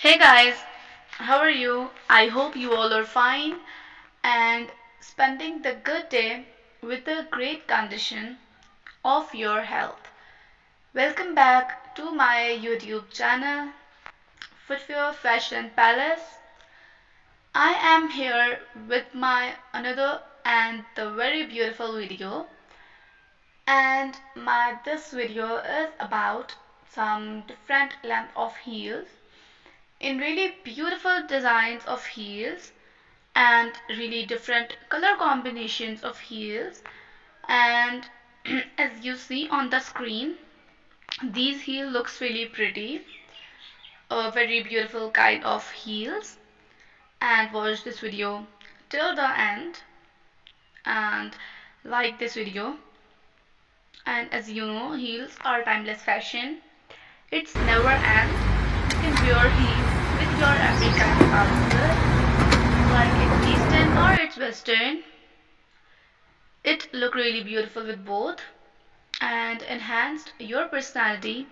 Hey guys, how are you? I hope you all are fine and spending the good day with a great condition of your health. Welcome back to my YouTube channel, Footwear Fashion Palace. I am here with my another and the very beautiful video, and my this video is about some different length of heels in really beautiful designs of heels and really different color combinations of heels. And as you see on the screen, these heel looks really pretty, a very beautiful kind of heels. And watch this video till the end and like this video. And as you know, heels are timeless fashion. It's never ends. You can wear heels with your every kind of outfit, like it's Eastern or it's Western. It look really beautiful with both and enhanced your personality,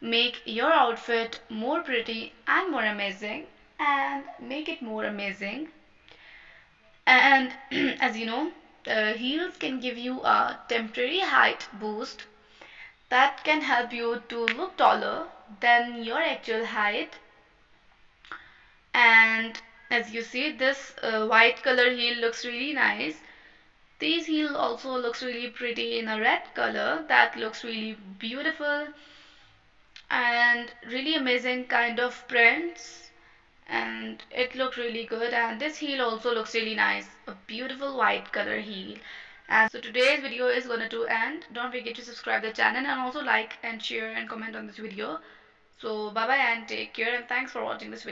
make your outfit more pretty and more amazing, and make it more amazing. And as you know, heels can give you a temporary height boost that can help you to look taller than your actual height. And as you see, this white color heel looks really nice. This heel also looks really pretty in a red color that looks really beautiful and really amazing kind of prints, and it looked really good. And this heel also looks really nice, a beautiful white color heel. And so today's video is gonna to end. Don't forget to subscribe the channel and also like and share and comment on this video. So bye bye and take care, and thanks for watching this video.